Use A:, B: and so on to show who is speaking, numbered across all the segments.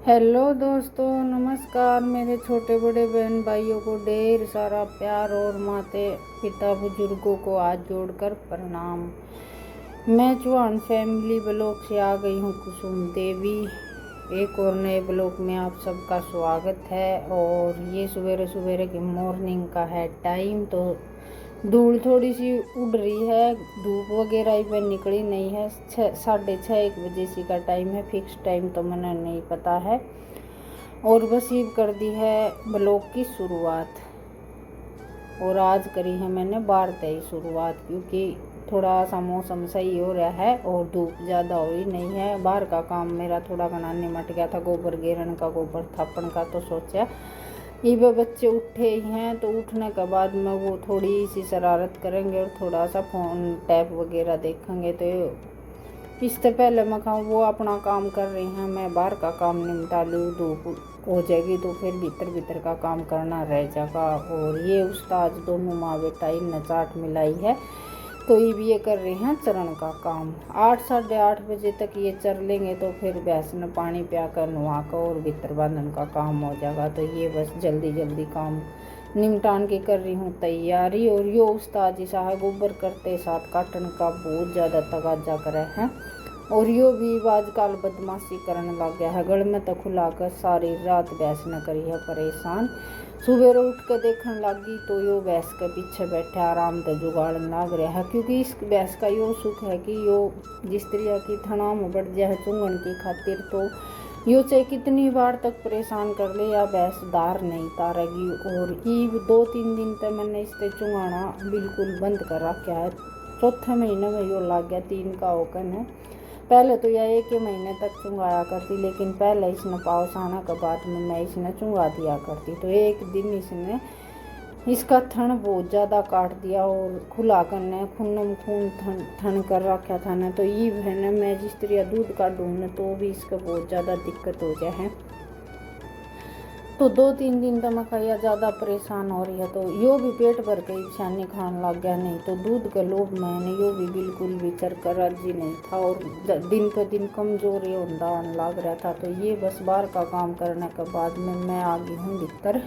A: Hello दोस्तों, नमस्कार। मेरे छोटे बड़े बहन भाइयों को ढेर सारा प्यार और माते पिता बुजुर्गों को हाथ जोड़कर प्रणाम। मैं चौहान फैमिली ब्लॉग से आ गई हूँ कुसुम देवी। एक और नए ब्लॉग में आप सबका स्वागत है। और ये सवेरे सवेरे की मॉर्निंग का है टाइम, तो धूल थोड़ी सी उड़ रही है, धूप वगैरह पे निकली नहीं है। 6:30 1 बजे सी का टाइम है, फिक्स टाइम तो मैंने नहीं पता है। और बस ये कर दी है ब्लॉग की शुरुआत। और आज करी है मैंने 12 ही शुरुआत, क्योंकि थोड़ा सा मौसम सही हो रहा है और धूप ज़्यादा हो ही नहीं है। बाहर का काम मेरा थोड़ा घना निमट गया था, गोबर गेरन का, गोबर थापन का। तो सोचा ये बच्चे उठे ही हैं, तो उठने के बाद में वो थोड़ी सी शरारत करेंगे और थोड़ा सा फ़ोन टैब वगैरह देखेंगे। तो इससे पहले मैं कहूँ वो अपना काम कर रही हैं, मैं बाहर का काम निपटा लूँ। धूप हो जाएगी तो फिर भीतर भीतर का काम करना रह जाएगा। और ये उस्ताद दोनों माँ बेटा इन चाट मिलाई है, तो ये कर रहे हैं चरण का काम। 8 साढ़े 8 बजे तक ये चर लेंगे, तो फिर भैंस ने पानी पिया कर नुआ कर और भीतर बांधन का काम हो जाएगा। तो ये बस जल्दी जल्दी काम निमटान की कर रही हूँ तैयारी। और यो उस्ताद जी साहब गोबर करते साथ काटन का बहुत ज़्यादा तगाजा करे हैं। और यो भी आजकल बदमाशी करने लग गया है, गल में तो खुला कर सारी रात भैंस न करी है परेशान। सुबह उठ कर देखने लगी तो यो भैंस के पीछे बैठे आराम से जुगाड़न लग रहा है। क्योंकि इस भैंस का यो सुख है कि यो जिस तरह की थनाम बढ़ जाए चुंगन की खातिर, तो यो चाहे कितनी बार तक परेशान कर ले या भैंस दार नहीं तारेगी। और ईब 2-3 दिन तक मैंने इससे चुंगाना बिल्कुल बंद कर रखा है। चौथे महीने में यो लग गया 3 का होकर है। पहले तो यह 1 महीने तक चुंगाया करती, लेकिन पहले इसने पाउस आने के बाद में मैं इसने चुंगा दिया करती। तो एक दिन इसने इसका थन बहुत ज़्यादा काट दिया और खुला करने खून खून थन कर रखा था ना। तो ये है मैं जिस तरह दूध काटूँ न तो भी इसका बहुत ज़्यादा दिक्कत हो जाए है। तो 2-3 दिन तो मैं कहिया ज़्यादा परेशान हो रही है। तो यो भी पेट भर के छानी खान लग गया, नहीं तो दूध का लोभ मैंने यो भी बिल्कुल भी चरकर राजी नहीं था। और दिन पर दिन कमजोरी होता लग रहा था। तो ये बस बाहर का काम करने के बाद में मैं आ गई हूँ भीतर।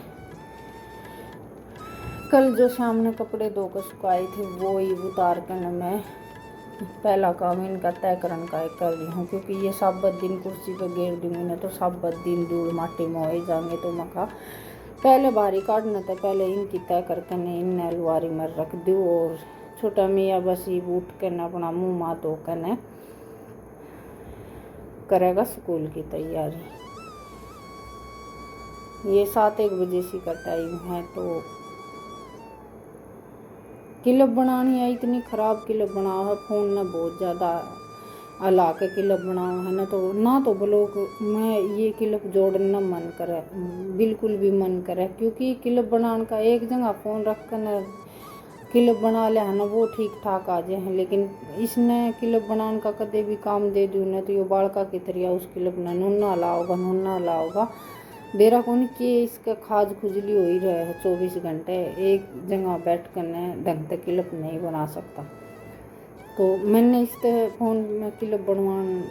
A: कल जो शाम ने कपड़े धोकर सुखाई थी वो ही उतार कर मैं पहला काम इनका तय करने का कर रही हूँ। क्योंकि ये साबत दिन कुर्सी पर गेर दूँगी ना तो साबत दिन धूल माटी में हो जाएंगे। तो मैं कहा पहले बारी काटना था, पहले इनकी तय करके ने इन अलवारी में रख दूँ। और छोटा मियाँ बस ये उठ कर न अपना मुँह माँ धो कर न करेगा स्कूल की तैयारी। ये 7-1 बजे से का टाइम है। तो क्लिप बनानी है, इतनी ख़राब क्लिप बनाओ है, फ़ोन ने बहुत ज़्यादा हला के क्लिप बनाओ है ना तो ब्लॉग में ये क्लिप जोड़ना मन करे, बिल्कुल भी मन करे। क्योंकि क्लिप बनाने का एक जगह फ़ोन रख कर न क्लिप बना लिया है ना वो ठीक ठाक आ जाए हैं। लेकिन इसने क्लिप बनाने का कदे भी काम दे दूँ ना तो ये बालका की तरह उस क्लिप ने नुन्ना लाओगा बेरा कौन कि इसका खाज खुजली हो ही रहा है। 24 घंटे एक जगह बैठ कर न ढंग से क्लिप नहीं बना सकता। तो मैंने इस फ़ोन में क्लिप बनवाना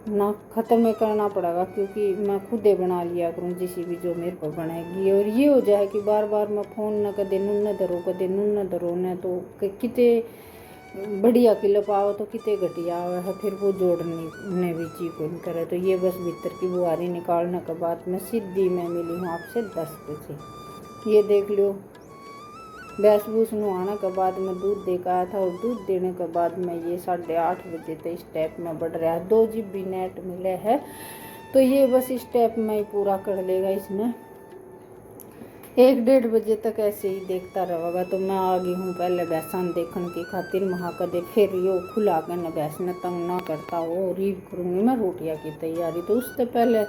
A: ना ख़त्म में करना पड़ेगा, क्योंकि मैं खुद ही बना लिया करूँ जिसी भी जो मेरे पर बनाएगी। और ये हो जाए कि बार बार मैं फ़ोन न कदे नुन्न धरो न तो कितने बढ़िया क्लिप आओ तो कितने घटिया आवे है, फिर वो जोड़ने भी ची को नहीं करे। तो ये बस भीतर की बुआरी निकालने के बाद मैं सीधी मैं मिली हूँ आपसे 10 बजे। ये देख लो भैंस भूस नहाने के बाद में दूध दे कर आया था। और दूध देने के बाद में ये 8:30 बजे तक इस स्टेप में बढ़ रहा है। 2 GB नेट मिले है, तो ये बस इस स्टेप में ही पूरा कर लेगा इसमें। 1-1:30 बजे तक ऐसे ही देखता रहेगा। तो मैं आ गई हूँ पहले भैंसन देखने की खातिर, महा कदे फिर यो खुला कर न भैंस ने तंग ना करता हो। रीव करूँगी मैं रोटियाँ की तैयारी। तो उससे पहले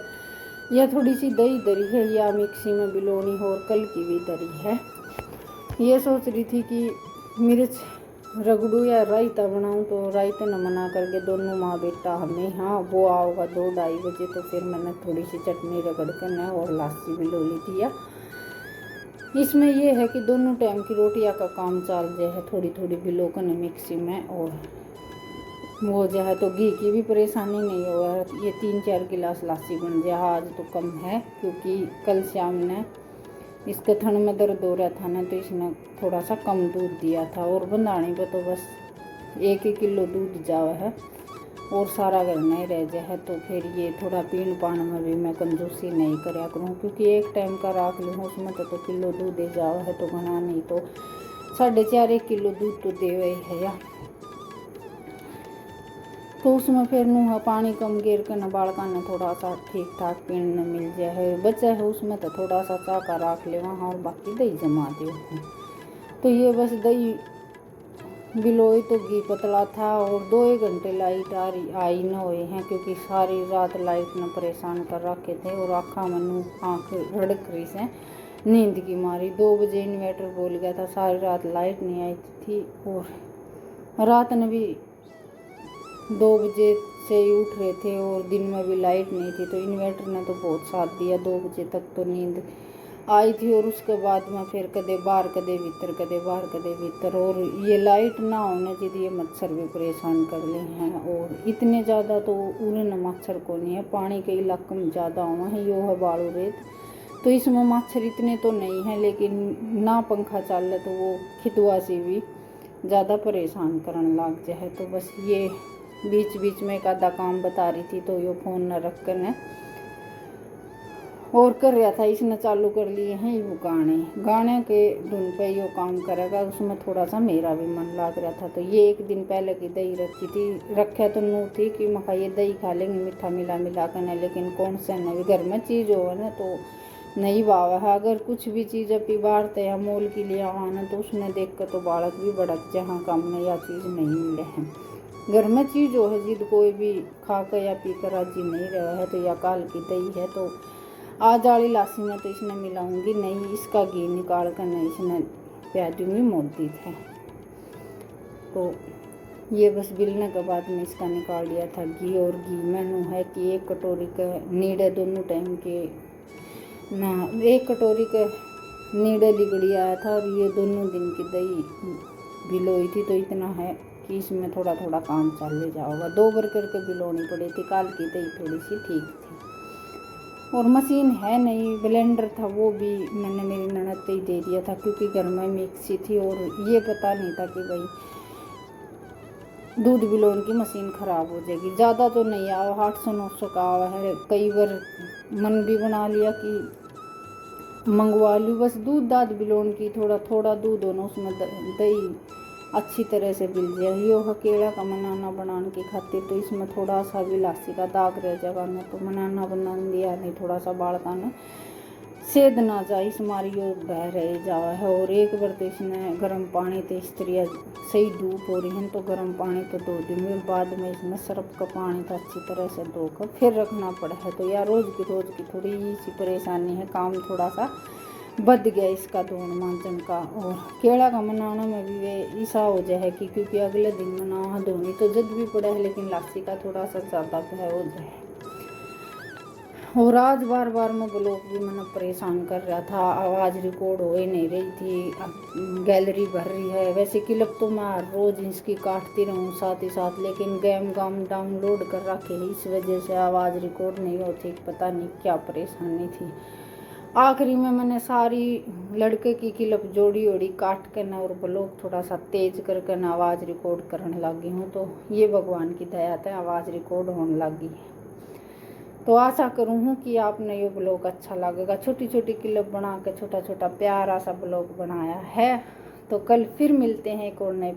A: यह थोड़ी सी दही दरी है या मिक्सी में बिलोनी हो, और कल की भी दरी है। ये सोच रही थी कि मिर्च रगड़ू या रायता बनाऊँ, तो रायते न मना करके दोनों माँ बेटा हमें हाँ वो आओगा 2-2:30 बजे। तो फिर मैंने थोड़ी सी चटनी रगड़ कर न और लस्सी भी लो ली थी। इसमें यह है कि दोनों टाइम की रोटियां का काम चल जाए है, थोड़ी थोड़ी बिलो कर मिक्सी में और वो जो है तो घी की भी परेशानी नहीं हुआ है। ये 3-4 गिलास लासी बन जाए। आज तो कम है क्योंकि कल शाम ने इसके थन में दर्द हो रहा था ना, तो इसने थोड़ा सा कम दूध दिया था। और बंधानी पे तो बस 1 किलो दूध जावा है और सारा घर नहीं रह जाए, तो फिर ये थोड़ा पीन पान में भी मैं कंजूसी नहीं कराया करूँ, क्योंकि एक टाइम का राख लूँ उसमें तो किलो दूध दे जाओ है, तो बना नहीं तो 4.5 किलो दूध तो दे हुए है या। तो उसमें फिर नूह पानी कम गिर के न बालका ने थोड़ा सा ठीक ठाक पीने मिल जाए है। बचा है उसमें तो थोड़ा सा चाह का राख ले वहाँ, और बाकी दही जमा दे। तो ये बस दही बिलोई तो घी पतला था, और 2-1 घंटे लाइट आई न हुए हैं, क्योंकि सारी रात लाइट ने परेशान कर रखे थे। और आँखा मनु आँख रड़क रही से नींद की मारी। 2 बजे इन्वर्टर बोल गया था, सारी रात लाइट नहीं आई थी। और रात में भी 2 बजे से ही उठ रहे थे और दिन में भी लाइट नहीं थी, तो इन्वर्टर ने तो बहुत साथ दिया। 2 बजे तक तो नींद आई थी। और उसके बाद में फिर कदे बाहर कदे भीतर, कदे बाहर कदे भीतर। और ये लाइट ना होने से ये मच्छर भी परेशान कर ले हैं। और इतने ज़्यादा तो उड़न मच्छर को नहीं है, पानी के इलाके में ज़्यादा हुआ है, यो है बालू रेत, तो इसमें मच्छर इतने तो नहीं है। लेकिन ना पंखा चल रहा तो वो खितवा से भी ज़्यादा परेशान करने लग जाए। तो बस ये बीच बीच में एक आधा काम बता रही थी, तो यो फ़ोन न रख कर न और कर रहा था। इसने चालू कर लिए हैं ये गाने के धुन पे यो काम करेगा। उसमें थोड़ा सा मेरा भी मन लग रहा था। तो ये 1 दिन पहले की दही रखी थी, रखा तो नू थी कि मखा ये दही खा लेंगे मीठा मिला कर न, लेकिन कौन सा न घर में चीज़ हो ना तो नहीं बावा है। अगर कुछ भी चीज़ अपनी बाढ़ते या मोल के लिए आना, तो उसने देख कर तो बालक भी भड़क जहाँ काम में या चीज़ नहीं मिले हैं। घर में चीज़ हो है जिद कोई भी खा कर या पी कर राजी नहीं रहा है, तो या काल की दही है। तो आज वाली लासी में तो इसने मिलाऊंगी नहीं, इसका घी निकाल कर नहीं इसने प्याज दूँगी मोदी थे। तो ये बस बिलने के बाद में इसका निकाल लिया था घी। और घी में नू है कि 1 कटोरी के नीड़े दोनों टाइम के ना, 1 कटोरी के नीड़े लिगड़ी आया था। और ये दोनों दिन की दही बिलोई थी, तो इतना है कि इसमें थोड़ा थोड़ा काम चल जाओगा। 2 बार करके बिलोनी पड़ी थी। काल की दही थोड़ी सी ठीक थी। और मशीन है नहीं, ब्लेंडर था वो भी मैंने मेरी ननद पे ही दे दिया था, क्योंकि घर में मिक्सी थी। और ये पता नहीं था कि भाई दूध बिलोन की मशीन ख़राब हो जाएगी। ज़्यादा तो नहीं आवा, 800-900 का आवा है। कई बार मन भी बना लिया कि मंगवा लूँ। बस दूध दाद बिलोन की थोड़ा थोड़ा दूध होना, उसमें दही अच्छी तरह से बिल जाए। यो केला का मनाना बनाने की खातिर, तो इसमें थोड़ा सा भी लासी का दाग रह जाएगा ना, तो मनाना बना दिया नहीं। थोड़ा सा बालका ने सेद ना जाए इस मारी यो बह रहे जावा है। और एक बार तो इसने गर्म पानी तो स्त्रियाँ सही धूप हो रही हैं, तो गर्म पानी तो 2 दिन में, बाद में इसमें सर्फ का पानी तो अच्छी तरह से धोकर फिर रखना पड़ा है। तो यार रोज़ की थोड़ी सी परेशानी है, काम थोड़ा सा बद गया इसका धोन मांजन का। और केला का मनाना में भी वे ऐसा हो जाए कि क्योंकि अगले दिन मना धोनी तो जद भी पड़ा है, लेकिन लासी का थोड़ा सा ज़्यादा भय हो जाए। और आज बार बार में ब्लॉग भी मैंने परेशान कर रहा था, आवाज़ रिकॉर्ड हो ही नहीं रही थी। गैलरी भर रही है, वैसे क्लिप तो मैं हर रोज़ इसकी काटती रहूँ साथ ही साथ, लेकिन गेम डाउनलोड कर रखे है, इस वजह से आवाज़ रिकॉर्ड नहीं होती। पता नहीं क्या परेशानी थी। आखिरी में मैंने सारी लड़के की क्लिप जोड़ी काट कर ना, और ब्लॉग थोड़ा सा तेज करके ना आवाज़ रिकॉर्ड करने लगी हूँ। तो ये भगवान की दया है, आवाज़ रिकॉर्ड होने लगी। तो आशा करूँ कि आपने ये ब्लॉग अच्छा लगेगा। छोटी छोटी क्लिप बना के छोटा छोटा प्यारा सा ब्लॉग बनाया है। तो कल फिर मिलते हैं एक और नए